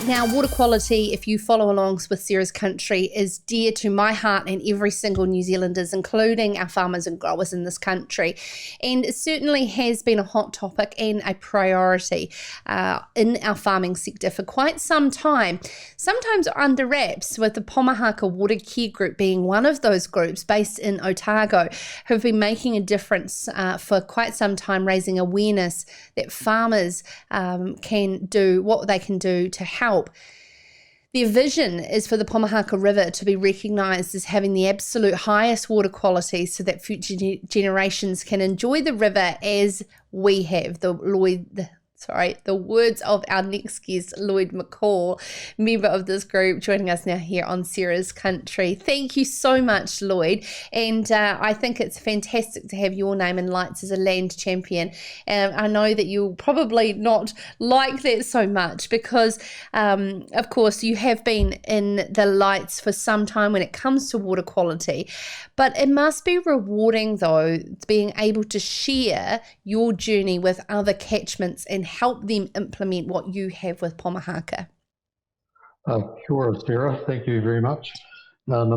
Now, water quality, if you follow along with Sarah's Country, is dear to my heart and every single New Zealander's, including our farmers and growers in this country. And it certainly has been a hot topic and a priority in our farming sector for quite some time. Sometimes under wraps, with the Pomahaka Water Care Group being one of those groups based in Otago, who have been making a difference for quite some time, raising awareness that farmers can do what they can do to help. Their vision is for the Pomahaka River to be recognised as having the absolute highest water quality so that future generations can enjoy the river as we have. The words of our next guest, Lloyd McCall, member of this group, joining us now here on Sarah's Country. Thank you so much, Lloyd. And I think it's fantastic to have your name in lights as a land champion. I know that you'll probably not like that so much because, of course, you have been in the lights for some time when it comes to water quality. But it must be rewarding, though, being able to share your journey with other catchments and help them implement what you have with Pomahaka. Sure, Sarah. Thank you very much. I'd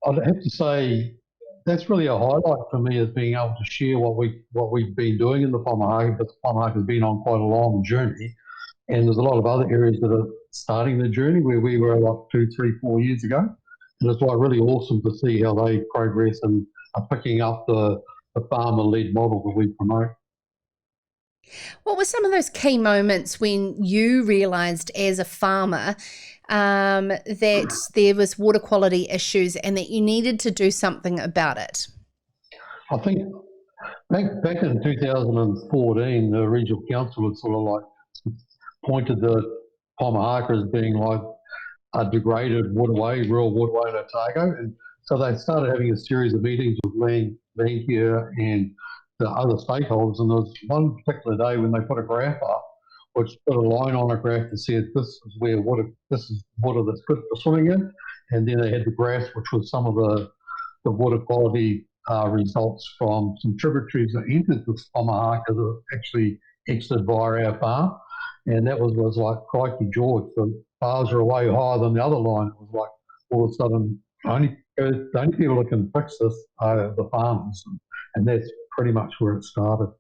have to say that's really a highlight for me, is being able to share what we've been doing in the Pomahaka. But Pomahaka has been on quite a long journey, and there's a lot of other areas that are starting the journey where we were like 2, 3, 4 years ago. And it's like really awesome to see how they progress and are picking up the farmer-led model that we promote. What were some of those key moments when you realised as a farmer that there was water quality issues and that you needed to do something about it? I think back in 2014, the regional council had sort of like pointed to Pomahaka as being like a degraded waterway, rural waterway in Otago, and so they started having a series of meetings with land care and the other stakeholders, and there was one particular day when they put a graph up, which put a line on a graph that said this is water that's good for swimming in, and then they had the graphs which was some of the water quality results from some tributaries that entered the Pomahaka that actually exited via our farm, and that was like, crikey George, the bars are way higher than the other line. It was like all of a sudden the only people that can fix this are the farmers, and that's pretty much where it started.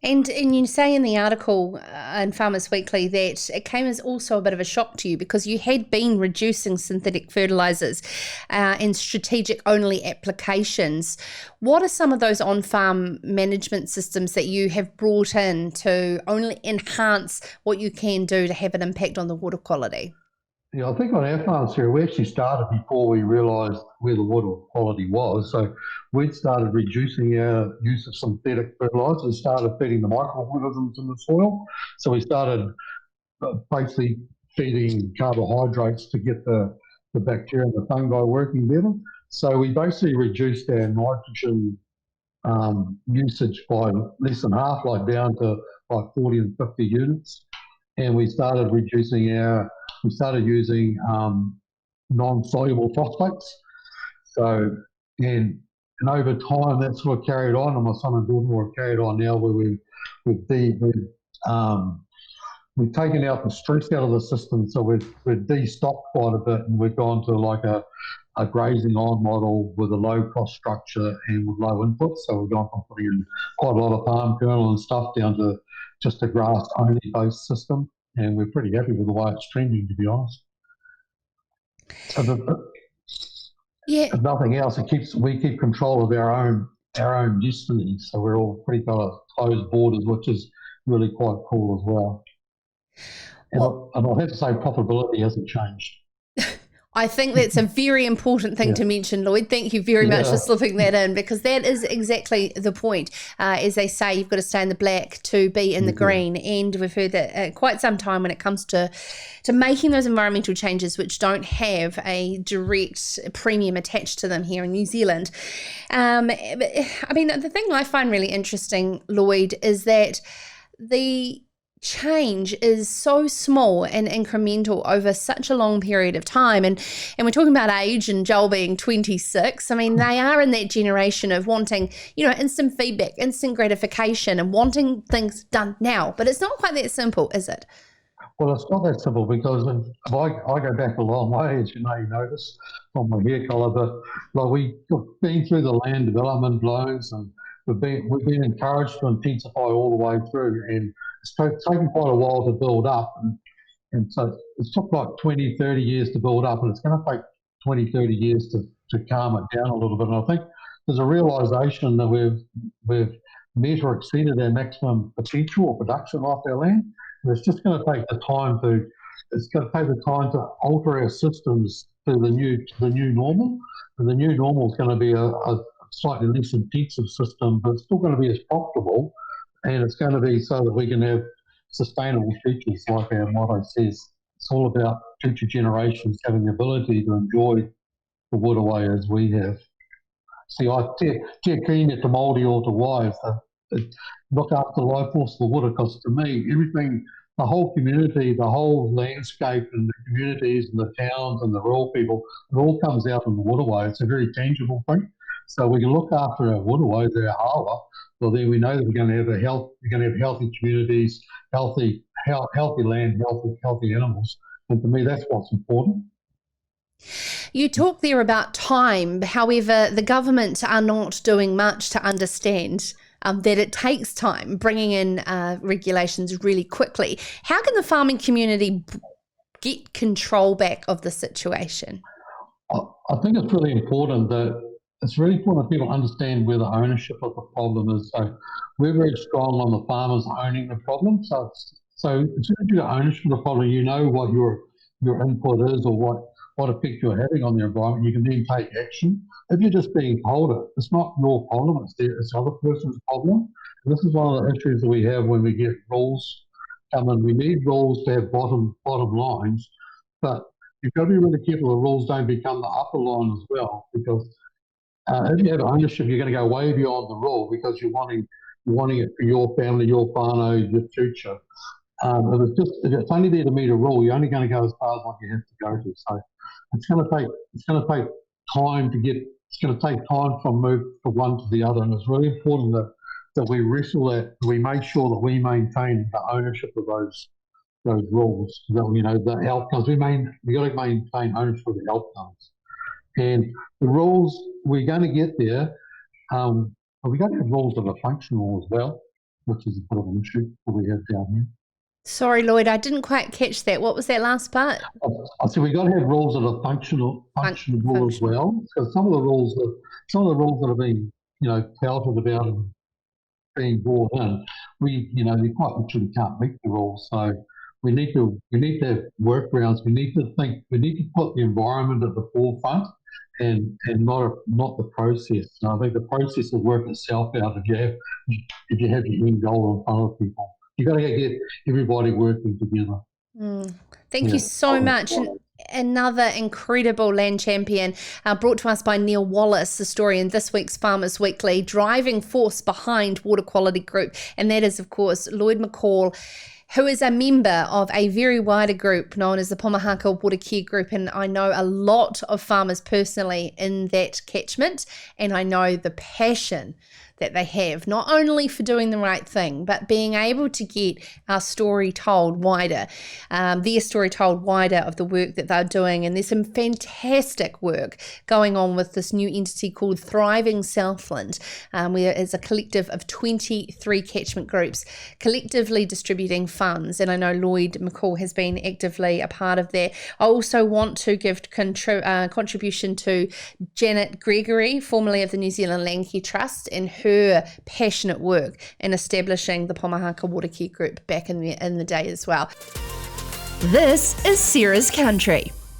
And you say in the article in Farmers Weekly that it came as also a bit of a shock to you because you had been reducing synthetic fertilisers and strategic only applications. What are some of those on-farm management systems that you have brought in to only enhance what you can do to have an impact on the water quality? Yeah, I think on our farms here, we actually started before we realised where the water quality was. So we'd started reducing our use of synthetic fertilisers and started feeding the microorganisms in the soil. So we started basically feeding carbohydrates to get the bacteria and the fungi working better. So we basically reduced our nitrogen usage by less than half, like down to like 40 and 50 units. And we started using non-soluble phosphates. So, and over time, that sort of carried on, and my son and daughter have carried on now where we've taken out the stress out of the system, so we've de-stocked quite a bit, and we've gone to like a grazing on model with a low cost structure and with low inputs. So we've gone from putting in quite a lot of palm kernel and stuff down to just a grass only based system. And we're pretty happy with the way it's trending, to be honest. So if nothing else, we keep control of our own destiny. So we're all pretty kind of closed borders, which is really quite cool as well. And I'll have to say profitability hasn't changed. I think that's a very important thing to mention, Lloyd. Thank you very much for slipping that in, because that is exactly the point. As they say, you've got to stay in the black to be in the green. And we've heard that quite some time when it comes to making those environmental changes which don't have a direct premium attached to them here in New Zealand. I mean, the thing I find really interesting, Lloyd, is that the change is so small and incremental over such a long period of time, and we're talking about age, and Joel being 26. I mean, they are in that generation of wanting, instant feedback, instant gratification, and wanting things done now. But it's not quite that simple, is it? Well, it's not that simple because if I go back a long way, as you may notice from my hair colour, but like we've been through the land development loans and we've been encouraged to intensify all the way through, and it's taken quite a while to build up. And so it's took like 20, 30 years to build up, and it's going to take 20, 30 years to calm it down a little bit. And I think there's a realisation that we've met or exceeded our maximum potential or production off our land. And it's just going to take the time to alter our systems to the new normal. And the new normal is going to be a slightly less intensive system, but it's still going to be as profitable, and it's going to be so that we can have sustainable futures, like our motto says. It's all about future generations having the ability to enjoy the waterway as we have. See, I te keen e te Māori o te wai, look after life force of the water, because to me, everything, the whole community, the whole landscape and the communities and the towns and the rural people, it all comes out in the waterway. It's a very tangible thing. So we can look after our waterways, our hawa. Well, then we know that we're going to have healthy communities, healthy land, healthy animals. And to me, that's what's important. You talk there about time. However, the government are not doing much to understand that it takes time bringing in regulations really quickly. How can the farming community get control back of the situation? I think it's really important that people understand where the ownership of the problem is. So we're very strong on the farmers owning the problem. So as soon as you get ownership of the problem, you know what your input is or what effect you're having on the environment. You can then take action. If you're just being told it, it's not your problem, it's the other person's problem. And this is one of the issues that we have when we get rules come in. We need rules to have bottom lines, but you've got to be really careful the rules don't become the upper line as well, because if you have ownership, you're going to go way beyond the rule because you're wanting it for your family, your whānau, your future. If it's only there to meet a rule, you're only going to go as far as what you have to go to. So it's going to take time it's going to take time from move from one to the other, and it's really important that we wrestle that, we make sure that we maintain the ownership of those rules. The outcomes. We got to maintain ownership of the outcomes. And the rules, we're going to get there. We're going to have rules that are functional as well, which is a bit of an issue that we have down here. Sorry, Lloyd, I didn't quite catch that. What was that last part? I said we got to have rules that are functional as well. So some of the rules that are being touted about and being brought in, they quite literally can't meet the rules. So we need to have workarounds. We need to put the environment at the forefront and not the process. And I think the process will work itself out if you have your end goal in front of people. You've got to get everybody working together. Thank you so much. Another incredible land champion brought to us by Neil Wallace, the story in this week's Farmers Weekly, driving force behind Water Quality Group. And that is, of course, Lloyd McCall, who is a member of a very wider group known as the Pomahaka Water Care Group. And I know a lot of farmers personally in that catchment, and I know the passion that they have, not only for doing the right thing, but being able to get our story told wider, their story told wider of the work that they're doing. And there's some fantastic work going on with this new entity called Thriving Southland, where it's a collective of 23 catchment groups collectively distributing funds. And I know Lloyd McCall has been actively a part of that. I also want to give contribution to Janet Gregory, formerly of the New Zealand Land Care Trust, and her passionate work in establishing the Pomahaka Water Care Group back in the day as well. This is Sarah's Country.